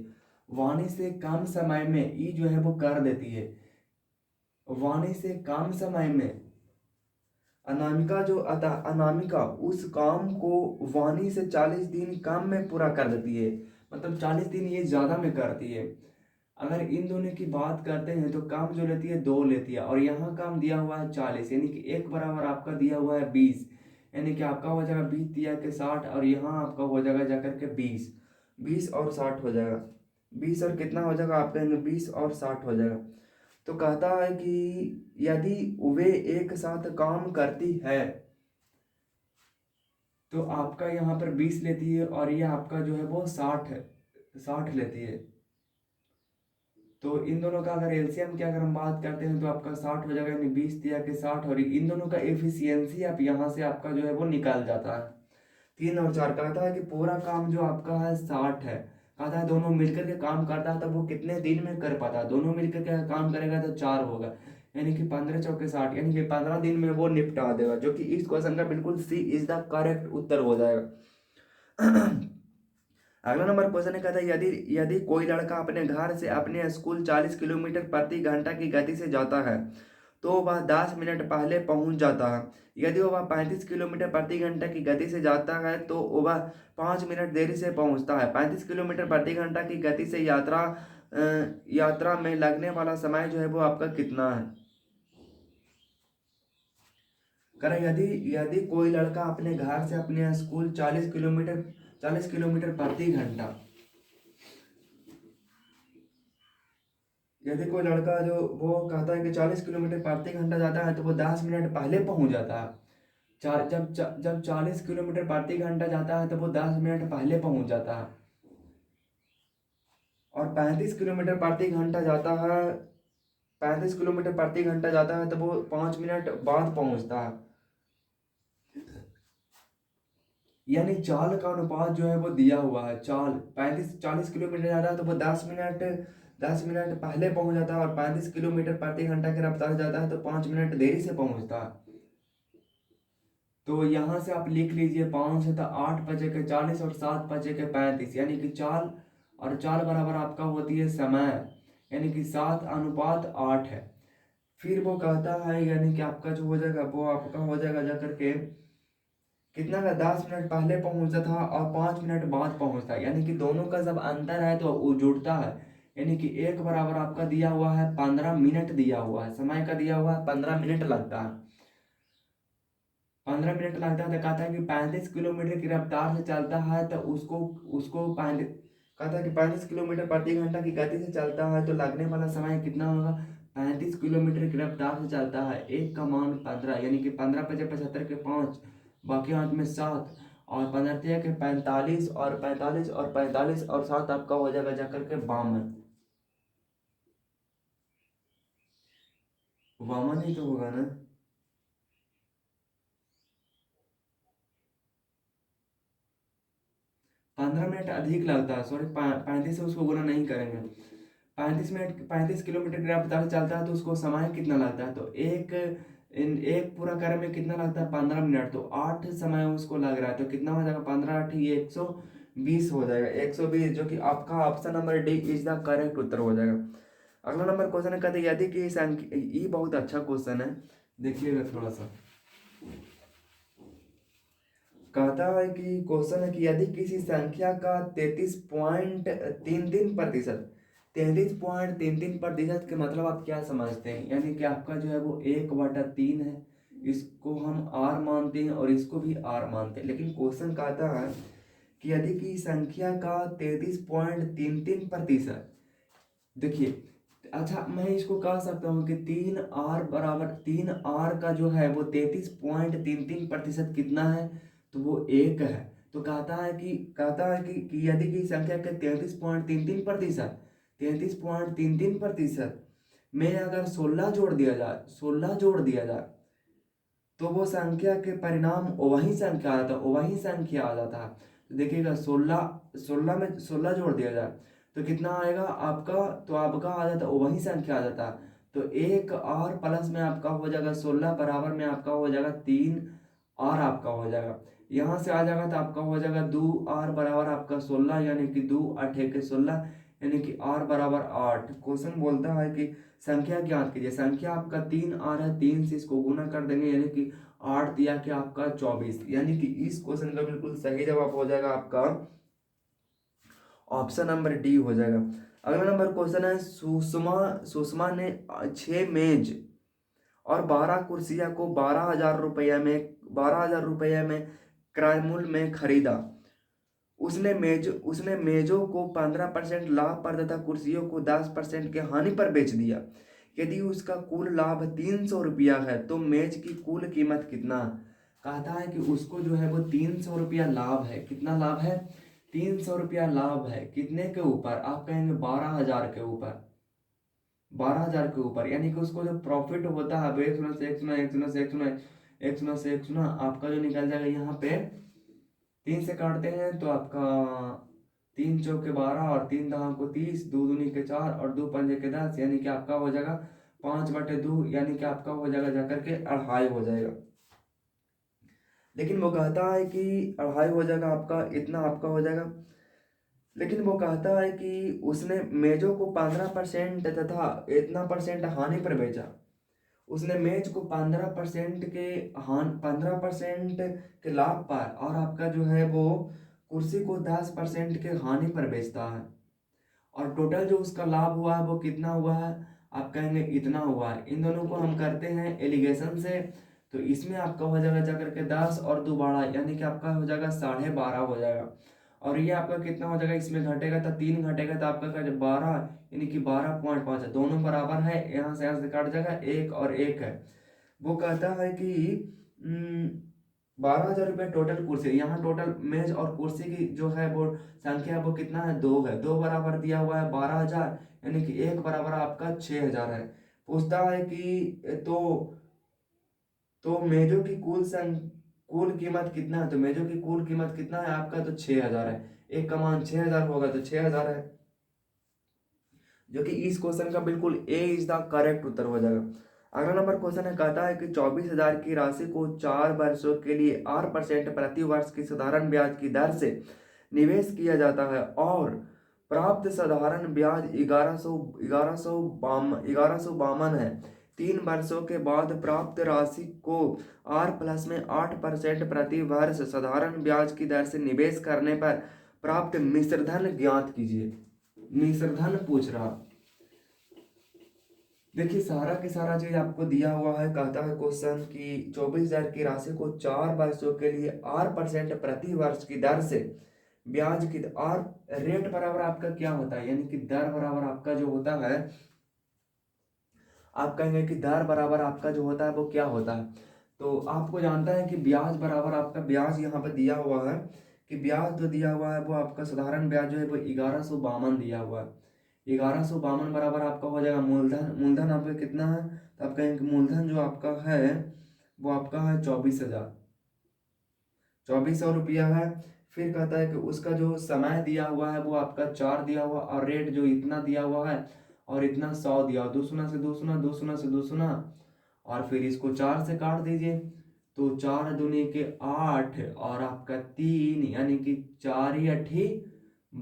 वाणी से कम समय में ये जो है वो कर देती है। वाणी से कम समय में अनामिका जो अतः अनामिका उस काम को वाणी से 40 दिन कम में पूरा कर देती है, मतलब 40 दिन ये ज्यादा में करती है। अगर इन दोनों की बात करते हैं तो काम जो लेती है 2 लेती है और यहाँ काम दिया हुआ है 40, यानी कि 1 बराबर आपका दिया हुआ है 20, यानी कि आपका हो जाएगा 20 दिया के 60 और यहाँ आपका हो जाएगा जाकर के 20। 20 और 60 हो जाएगा। 20 और कितना हो जाएगा आप कहेंगे 20 और 60 हो जाएगा। तो कहता है कि यदि वे एक साथ काम करती है तो आपका यहाँ पर 20 लेती है और ये आपका जो है वो 60 लेती है। तो इन दोनों का अगर एलसीएम की अगर हम बात करते हैं तो आपका 60 हो जाएगा, यानी 20 दिया के 60 और इन दोनों का एफिशिएंसी आप यहाँ से आपका जो है वो निकाल जाता है। 3 और 4 कहता है कि पूरा काम जो आपका है 60 है। कहता है दोनों मिलकर के काम करता है तो वो कितने दिन में कर पाता है? दोनों मिलकर के काम करेगा तो 4 होगा, यानी कि 15×4 = 60, यानी कि 15 दिन में वो निपटा देगा, जो कि इस क्वेश्चन का बिल्कुल सी इज द करेक्ट उत्तर हो जाएगा। अगला नंबर क्वेश्चन है, कहता है यदि यदि कोई लड़का अपने घर से अपने स्कूल 40 किलोमीटर प्रति घंटा की गति से जाता है तो वह 10 मिनट पहले पहुंच जाता है। यदि वह 35 किलोमीटर प्रति घंटा की गति से जाता है तो वह 5 मिनट देरी से पहुंचता है। 35 किलोमीटर प्रति घंटा की गति से यात्रा में लगने वाला समय जो है वो आपका कितना है? करें यदि यदि कोई लड़का अपने घर से अपने स्कूल 40 किलोमीटर प्रति घंटा, यदि कोई लड़का जो वो कहता है कि 40 किलोमीटर प्रति घंटा जाता है तो वो 10 मिनट पहले पहुंच जाता है। जब 40 किलोमीटर प्रति घंटा जाता है तो वो 10 मिनट पहले पहुंच जाता है और 35 किलोमीटर प्रति घंटा जाता है, 35 किलोमीटर प्रति घंटा जाता है तो वो 5 मिनट बाद पहुंचता है। यानी चाल का अनुपात जो है वो दिया हुआ है। चाल 40 किलोमीटर जाता है तो वो 10 मिनट पहले पहुंच जाता है और 35 किलोमीटर प्रति घंटा की रफ्तार जाता है तो 5 मिनट देरी से पहुंचता है। तो यहाँ से आप लिख लीजिए 5 है तो 8 बजे के 40 और 7 बजे के 35, यानी कि चाल और चाल बराबर आपका होती है समय, यानी कि 7:8 है। फिर वो कहता है यानी कि आपका जो हो जाएगा वो आपका हो जाएगा जाकर के कितना का 10 मिनट पहले पहुंचता था और 5 मिनट बाद पहुंचता है, यानी कि दोनों का जब अंतर है तो वो जुड़ता है, यानी कि 1 बराबर आपका दिया हुआ है 15 मिनट दिया हुआ है, समय का दिया हुआ है 15 मिनट लगता है। 15 मिनट लगता है तो कहता है कि 35 किलोमीटर की रफ्तार से चलता है तो उसको उसको 35 कहता है कि 35 किलोमीटर प्रति घंटा की गति से चलता है तो लगने वाला समय कितना होगा? 35 किलोमीटर की रफ्तार से चलता है, एक का मान 15, यानी कि 15 × 5 = 75 के 5, बाकी हाथ में 7, और 15 के 45, और 45 और 45 और 7 आपका हो जाएगा जाकर के 52। वामन ही तो होगा ना। 15 मिनट अधिक लगता है, सॉरी 35 से उसको गुना नहीं करेंगे। 35 मिनट 35 किलोमीटर की रफ्तार से चलता है तो उसको समय कितना लगता है, तो एक पूरा करने में कितना लगता है, 15 मिनट, तो 8 समय उसको लग रहा है, तो कितना हो जाएगा, 15 × 8 = 120 हो जाएगा, 120, जो कि आपका option number D is the correct उत्तर हो जाएगा। अगला नंबर क्वेश्चन है, कहते हैं यदि कि संख्या, ये बहुत अच्छा क्वेश्चन है, देखिएगा थोड़ा सा। कहता है कि क्वेश्चन है कि यदि किसी संख्या का 33.33%, 33.33% के मतलब आप क्या समझते हैं, यानी कि आपका जो है वो 1/3 है, इसको हम आर मानते हैं और इसको भी आर मानते हैं, लेकिन क्वेश्चन कहता है कि यदि कि संख्या का 33.33%, देखिए, अच्छा मैं इसको कह सकता हूँ कि 3r का जो है वो 33.33% कितना है, तो वो 1 है। तो कहता है कि यदि की संख्या के 33.33% में अगर 16 जोड़ दिया जाए, 16 जोड़ दिया जाए, तो वो संख्या के परिणाम वही संख्या आता है, वही संख्या आ जाता है। तो देखिएगा, 16 में 16 जोड़ दिया जाए तो कितना आएगा आपका, तो आपका आ जाता है वही संख्या आ जाता है, तो 1 r प्लस में आपका हो जाएगा 16 बराबर में आपका हो जाएगा 3 r आपका हो जाएगा। यहाँ से आ जाएगा तो आपका हो जाएगा 2r बराबर आपका 16, यानी कि 2 × 8 = 16, यानी कि r बराबर 8। क्वेश्चन बोलता है कि संख्या ज्ञात कीजिए, संख्या आपका 3r है, 3 से इसको गुना कर देंगे, यानी कि 8 दिया कि आपका 24, यानी कि इस क्वेश्चन का बिल्कुल सही जवाब हो जाएगा आपका ऑप्शन नंबर डी हो जाएगा। अगला नंबर क्वेश्चन है, सुषमा ने 6 मेज और 12 कुर्सियां को 12,000 रुपये में क्रय मूल्य में खरीदा। उसने मेजों को 15% लाभ पर तथा कुर्सियों को 10% के हानि पर बेच दिया। यदि उसका कुल लाभ 300 रुपया है तो मेज की कुल कीमत कितना। कहता है कि उसको जो है वो 300 रुपया लाभ है। कितना लाभ है, 300 रुपया लाभ है। कितने के ऊपर, आप कहेंगे 12,000 के ऊपर, 12,000 के ऊपर, यानी कि उसको जो प्रॉफिट होता है, एक सुना से एक सुना, एक सुना से एक सुना, एक सुना से एक सुना, आपका जो निकल जाएगा यहाँ पे 3 से काटते हैं तो आपका 3 × 4 = 12 और 3 × 10 = 30, 2 दूनी के 4 और 2 पंजे के 10, यानी कि आपका हो जाएगा 5/2, यानी कि आपका हो जाएगा जाकर के 2.5 हो जाएगा। लेकिन वो कहता है कि 2.5 हो जाएगा आपका, इतना आपका हो जाएगा। लेकिन वो कहता है कि उसने मेजों को 15% तथा इतना परसेंट हानि पर बेचा। उसने मेज को 15% के लाभ पर और आपका जो है वो कुर्सी को 10% के हानि पर बेचता है, और टोटल जो उसका लाभ हुआ है वो कितना हुआ है, आप कहेंगे इतना हुआ है। इन दोनों को हम करते हैं एलिगेशन से, तो इसमें आपका हो जाएगा जाकर के 10 और 2 12, यानी कि आपका हो जाएगा 12.5 हो जाएगा। और ये आपका कितना हो जाएगा, इसमें घटेगा तो 3 घटेगा तो आपका 12, यानी कि 12.5 है। दोनों बराबर है, यहाँ से काट जाएगा, 1 और 1 है। वो कहता है कि 12,000 रुपये टोटल कुर्सी, यहाँ टोटल मेज और कुर्सी की जो है वो संख्या वो कितना है, 2 है। 2 बराबर दिया हुआ है 12,000, यानी कि 1 बराबर आपका 6,000 है। पूछता है कि तो मेजों की कुल कीमत कितना है, तो मेजों की कुल कीमत कितना है आपका, तो 6,000 है। एक का मान 6,000 होगा तो 6,000 है, जो कि इस क्वेश्चन का बिल्कुल ए इज द करेक्ट उत्तर हो जाएगा। अगला नंबर क्वेश्चन है, कहता है कि 24,000 की राशि को 4 वर्षों के लिए 8% प्रति वर्ष की साधारण ब्याज की दर से निवेश किया जाता है और प्राप्त साधारण ब्याज 1152 है। 3 वर्षों के बाद प्राप्त राशि को आर प्लस में 8% प्रति वर्ष साधारण ब्याज की दर से निवेश करने पर प्राप्त मिश्रधन ज्ञात कीजिए। मिश्रधन पूछ रहा, देखिए सारा के सारा चीज आपको दिया हुआ है। कहता है क्वेश्चन कि 24,000 की राशि को 4 वर्षों के लिए 8% प्रति वर्ष की दर से ब्याज की, और रेट बराबर आपका क्या होता है, यानी कि दर बराबर आपका जो होता है आप कहेंगे कि दर बराबर आपका जो होता है वो क्या होता है, तो आपको जानता है कि ब्याज बराबर आपका ब्याज यहाँ पर दिया हुआ है कि ब्याज जो दिया हुआ है वो आपका साधारण ब्याज जो है वो 1152 दिया हुआ है। 1152 बराबर आपका हो जाएगा मूलधन। मूलधन आपका कितना है, तो आप कहेंगे मूलधन जो आपका है वो आपका है 24,000, 2400 रुपया है। फिर कहता है कि उसका जो समय दिया हुआ है वो आपका 4 दिया हुआ, और रेट जो इतना दिया हुआ है और इतना 100 दिया हुआ, 2 से 2 2 से 2, और फिर इसको 4 से काट दीजिए, तो 4 दूनी के 8 और आपका 3, यानी कि 4 ही 8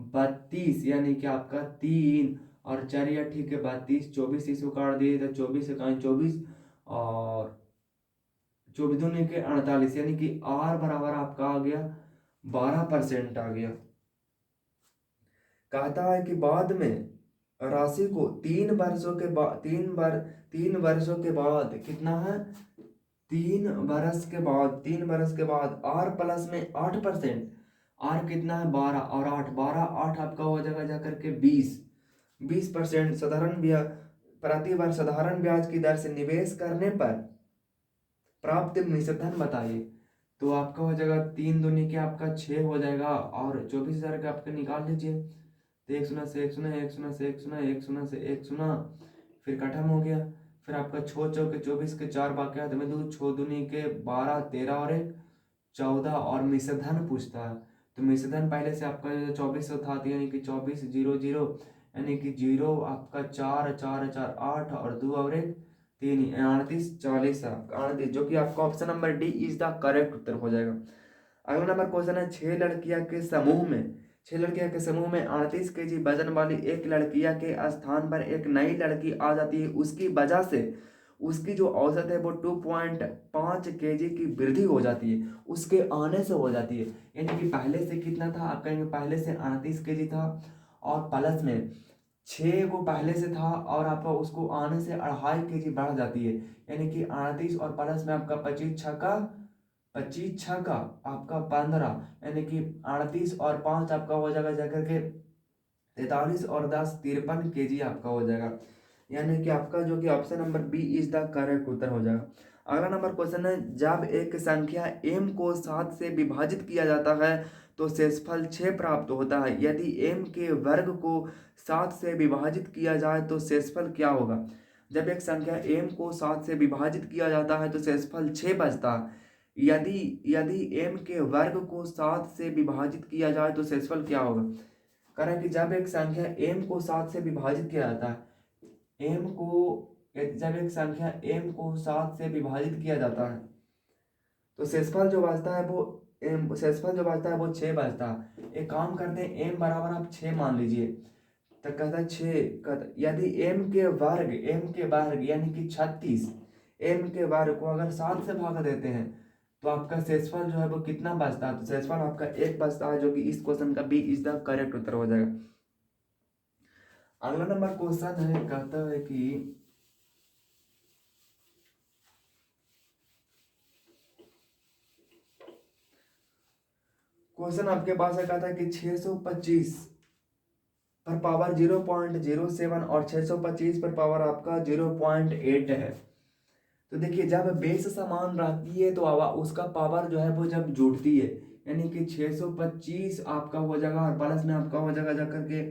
32, यानी कि आपका 3 और 4 ही 8 के 32, 24 इसको काट दिए तो 24 से कहीं 24, और 24 दूनी के 48, यानी कि आर बराबर आपका आ गया 12% आ गया। कहता है कि बाद में राशि को 3 वर्षों के बाद 3 वर्षों के बाद कितना है, 3 वर्ष के बाद आर प्लस में 8%, आर कितना है 12, और 8 आपका हो जाएगा जाकर के 20% साधारण ब्याज, प्रति वर्ष साधारण ब्याज की दर से निवेश करने पर प्राप्त निषेधन बताइए। तो आपका हो जाएगा 3 दूनी के आपका 6 हो जाएगा, और 24,000 का आपका निकाल लीजिए, तो 1 शून्य से 1 शून्य, 1 शून्य से 1 शून्य, 1 शून्य से 1 शून्य, फिर खत्म हो गया। फिर आपका 6 चौके 24 के 4 बाकी हाथ में 2, 6 दूनी के 12, 13 और 1 14, और मिश्रधन पूछता है। तो मिश्रधन पहले से आपका जो 2400 था, तो यानी कि 2400, यानी कि 0 आपका 4 4 4 8 और 2 और 1 3, 38 40 आपका 38, जो कि आपका option number D is the correct उत्तर हो जाएगा। अगला नंबर क्वेश्चन है, 6 लड़कियां के समूह में 38 kg वजन वाली एक लड़कियां के स्थान पर एक नई लड़की आ जाती है, उसकी वजह से उसकी जो औसत है वो 2.5 kg की वृद्धि हो जाती है, उसके आने से हो जाती है। यानी कि पहले से कितना था, आप कहेंगे पहले से 38 kg था, और प्लस में 6 को पहले से था, और आपका उसको आने से 2.5 kg बढ़ जाती है, यानी कि 38 और प्लस में आपका 25 छक्का आपका 15, यानी कि 38 और 5 आपका हो जाएगा जाकर के 43 और 10 53 kg आपका हो जाएगा, यानी कि आपका जो कि option number B is the correct उत्तर हो जाएगा। अगला नंबर क्वेश्चन है, जब एक संख्या m को 7 से विभाजित किया जाता है तो शेषफल 6 प्राप्त होता है, यदि m के वर्ग को 7 से विभाजित किया जाए तो शेषफल क्या होगा। जब एक संख्या m को 7 से विभाजित किया जाता है तो शेषफल 6 बचता है, यदि यदि m के वर्ग को 7 से विभाजित किया जाए तो शेषफल क्या होगा। कारण कि जब एक संख्या m को 7 से विभाजित किया जाता है, जब एक संख्या m को 7 से विभाजित किया जाता है तो शेषफल जो बचता है वो 6 बचता है। एक काम करते हैं, m बराबर आप 6 मान लीजिए, तो कहता है 6, यदि m के वर्ग यानी कि 36, m के वर्ग को अगर 7 से भाग देते हैं तो आपका शेषफल जो है वो कितना बचता है, तो शेषफल आपका 1 बचता है, जो कि इस क्वेश्चन का बी इज द करेक्ट उत्तर हो जाएगा। अगला नंबर क्वेश्चन है, कहता है कि क्वेश्चन आपके पास है, कहता है कि 625 पर पावर 0.07 और 625 पर पावर आपका 0.8 है। तो देखिए जब बेस समान रहती है तो उसका पावर जो है वो जब जुड़ती है, यानी कि 625 आपका हो जाएगा, और प्लस में आपका हो जाएगा जाकर के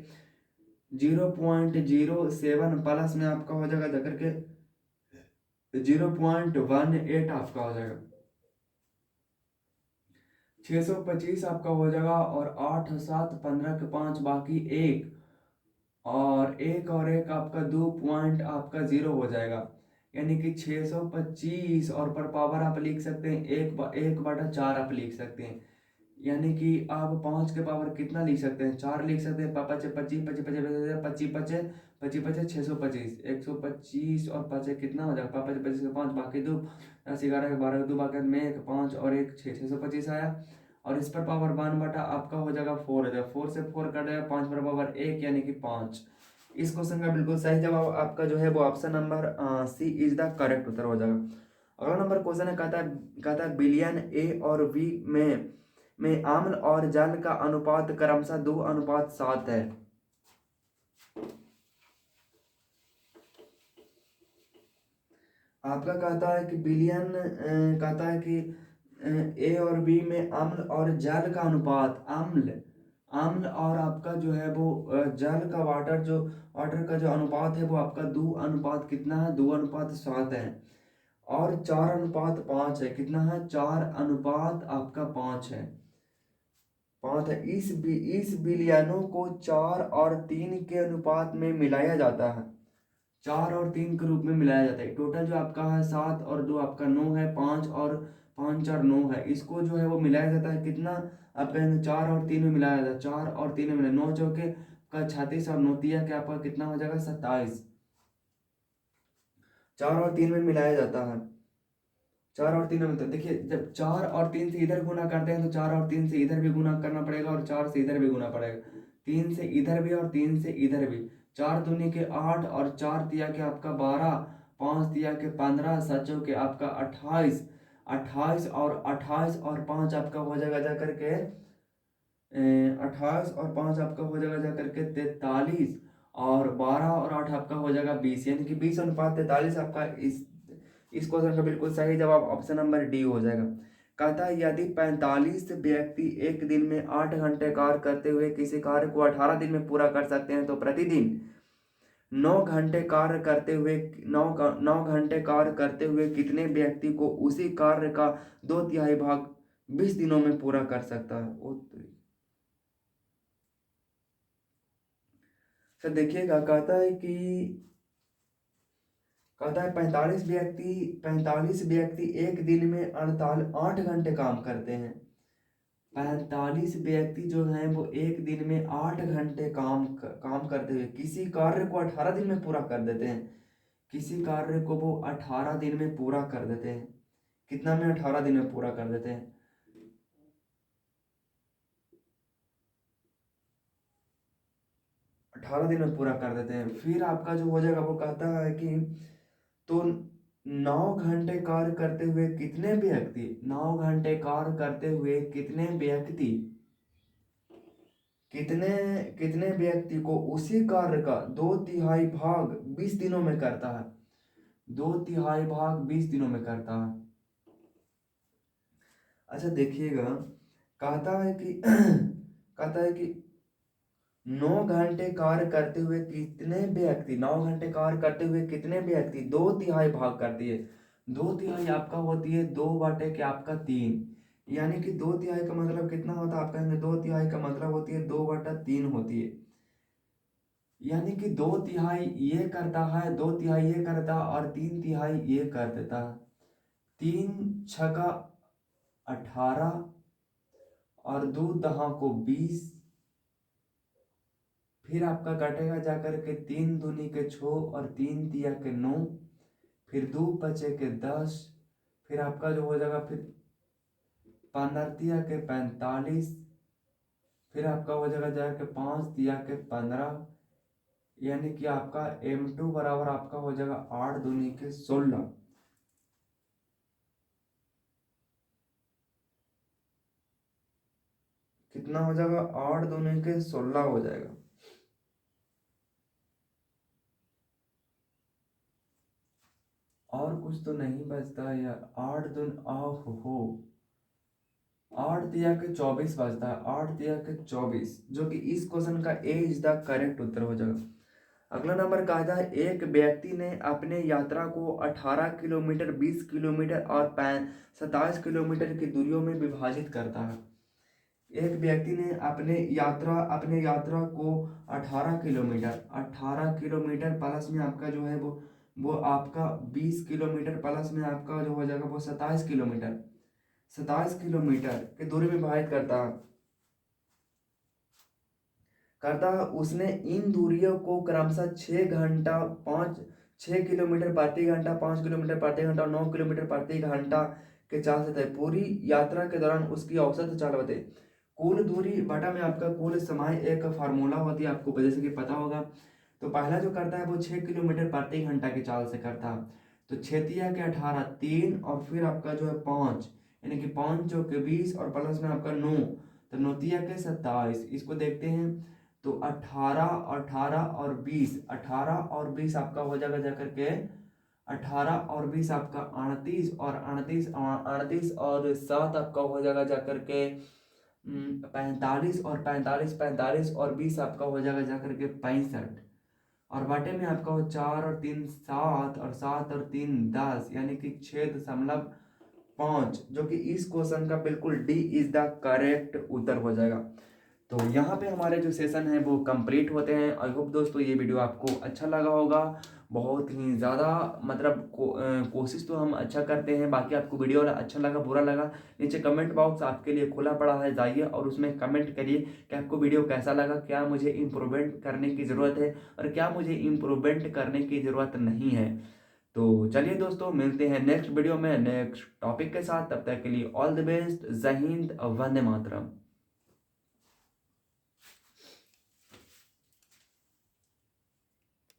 0.07, प्लस में आपका हो जाएगा जाकर के 0.18 आपका हो जाएगा। 625 आपका हो जाएगा, और 8 7 15 के 5 बाकी 1, और 1 और 1 आपका 2 पॉइंट आपका 0 हो जाएगा, यानी कि 625, और पर पावर आप लिख सकते हैं 1/4 आप लिख सकते हैं, यानी कि आप 5 के पावर कितना लिख सकते हैं, 4 लिख सकते हैं। 25 25 25 25 25 25 625, 125 और 5 कितना हो जाएगा, 25 25 के 5 बाकी 2, 10 11 के 12 2 बाकी में 1 5 और 1 6, 625 आया, और इस पर पावर 1/, आपका हो जाएगा 4 हो जाएगा, 4 से 4 कटेगा, 5 पर पावर 1, यानी कि 5। इस क्वेश्चन का बिल्कुल सही जवाब आपका जो है वो option number C is the correct उत्तर हो जाएगा। अगला नंबर क्वेश्चन है, कहता है बिलियन ए और बी में अम्ल और जल का अनुपात क्रमशः 2:7 है। आपका कहता है कि बिलियन कहता है कि ए और बी में अम्ल और जल का अनुपात, अम्ल अम्ल और आपका जो है वो जल का वाटर का जो अनुपात है वो आपका 2 अनुपात कितना है, 2 अनुपात 7 है। और 4 अनुपात 5 है, कितना है, 4 अनुपात आपका 5 है, 5 है। इस बिलियनों को 4 और 3 के अनुपात में मिलाया जाता है, 4 और 3 के रूप में मिलाया जाता है। टोटल जो आपका है 7 और 2 आपका 9 है, 5 और 9 है। इसको जो है वो मिलाया जाता है कितना, आपका 4 और 3 में मिलाया जाता है, 4 और 3 में मिलाया, 9 चौके का 36 और 9 तिया के आपका कितना हो जाएगा 27। 4 और 3 में मिलाया जाता है, 4 और 3 में, तो देखिए जब 4 और 3 से इधर गुना करते हैं तो 4 और 3 से इधर भी गुना करना पड़ेगा और 4 से इधर भी गुना पड़ेगा, 3 से इधर भी और 3 से इधर भी। 4 दूनी के 8 और 4 तिया के आपका 12, 5 तिया के 15, 7 चौके आपका 28, 28 और 5 आपका हो जाएगा जा करके 28 और 5 आपका हो जाएगा जा करके 43, और 12 और 8 आपका हो जाएगा 20, यानी कि 20 अनुपात 43 आपका इस क्वेश्चन का बिल्कुल सही जवाब ऑप्शन नंबर डी हो जाएगा। कहता है यदि 45 व्यक्ति एक दिन में 8 घंटे कार्य करते हुए किसी कार्य को 18 दिन में पूरा कर सकते हैं तो प्रतिदिन 9 घंटे कार्य करते हुए 9 घंटे कार्य करते हुए कितने व्यक्ति को उसी कार्य का 2/3 भाग 20 दिनों में पूरा कर सकता है। सर देखिएगा, कहता है 45 व्यक्ति एक दिन में 8 घंटे काम करते हैं। 45 व्यक्ति जो हैं वो एक दिन में 8 घंटे काम करते हुए किसी कार्य को 18 दिन में पूरा कर देते हैं, किसी कार्य को वो 18 दिन में पूरा कर देते हैं, कितना में 18 दिन में पूरा कर देते हैं, 18 दिन में पूरा कर देते हैं। फिर आपका जो हो जाएगा वो कहता है कि तो 9 घंटे कार्य करते हुए कितने व्यक्ति, 9 घंटे कार्य करते हुए कितने व्यक्ति, कितने कितने व्यक्ति को उसी कार्य का 2/3 भाग 20 दिनों में करता है, 2/3 भाग 20 दिनों में करता है। अच्छा देखिएगा, कहता है कि 9 घंटे कार्य करते हुए कितने व्यक्ति, 2/3 भाग करती है, 2/3 आपका होती है 2/3 आपका 3, यानी कि 2/3 का मतलब कितना होता है आपका, 2/3 का मतलब होती है 2/3 होती है, यानी कि 2/3 ये करता है, 2/3 ये करता है और 3/3 ये कर देता है। 3 6 का 18 और 2 10 को 20, फिर आपका कटेगा जाकर के 3 दूनी के 6 और 3 तिया के 9, फिर 2 बचे के 10, फिर आपका जो हो जाएगा फिर 15 तिया के 45, फिर आपका हो जाएगा जाकर 5 तिया के 15, यानी कि आपका M2 बराबर आपका हो जाएगा 8 दूनी के 16, कितना हो जाएगा 8 दूनी के 16 हो जाएगा। और कुछ तो नहीं बचता है यार, 8 तिया के 24 बचता है, 8 तिया के 24, जो कि इस क्वेश्चन का ए इज द करेक्ट उत्तर हो जाएगा। अगला नंबर कहता है एक व्यक्ति ने अपने यात्रा को 18 किलोमीटर, 20 किलोमीटर और 27 किलोमीटर की दूरियों में विभाजित करता है। एक व्यक्ति ने अपने यात्रा को 18 किलोमीटर प्लस में आपका जो है वो आपका 20 किलोमीटर प्लस में आपका जो हो जाएगा वो 27 किलोमीटर की दूरी में विभाजित करता है। उसने इन दूरियों को क्रमशः 6 किलोमीटर प्रति घंटा, 5 किलोमीटर प्रति घंटा और 9 किलोमीटर प्रति घंटा के चाल से तय। पूरी यात्रा के दौरान उसकी औसत चाल बताइए। कुल दूरी बटा में आपका कुल समय एक फार्मूला होती है, आपको जैसे कि पता होगा। तो पहला जो करता है वो 6 किलोमीटर प्रति घंटा की चाल से करता है, तो 6 तिया के 18, 3 और फिर आपका जो है 5, यानी कि 5 चौके 20 और प्लस में आपका 9, तो 9 तिया के 27। इसको देखते हैं तो 18 18 और 20, 18 और 20 आपका हो जाएगा जाकर के 18 और 20 आपका 38 और 38 और 7 आपका हो जाएगा जाकर के 45 और 45 और 20 आपका हो जाएगा जाकर के 65 और बाटे में आपका हो 4 और 3 7 और 7 और 3 10 यानी कि 6.5 जो कि इस क्वेश्चन का बिल्कुल डी इज द करेक्ट उत्तर हो जाएगा। तो यहाँ पे हमारे जो सेशन है वो कंप्लीट होते हैं। आई होप दोस्तों ये वीडियो आपको अच्छा लगा होगा। बहुत ही ज़्यादा मतलब कोशिश तो हम अच्छा करते हैं। बाकी आपको वीडियो अच्छा लगा बुरा लगा, नीचे कमेंट बॉक्स आपके लिए खुला पड़ा है, जाइए और उसमें कमेंट करिए कि आपको वीडियो कैसा लगा, क्या मुझे इम्प्रूवमेंट करने की ज़रूरत है और क्या मुझे इम्प्रूवमेंट करने की ज़रूरत नहीं है। तो चलिए दोस्तों, मिलते हैं नेक्स्ट वीडियो में नेक्स्ट टॉपिक के साथ। तब तक के लिए ऑल द बेस्ट। जय हिंद, वंदे मातरम।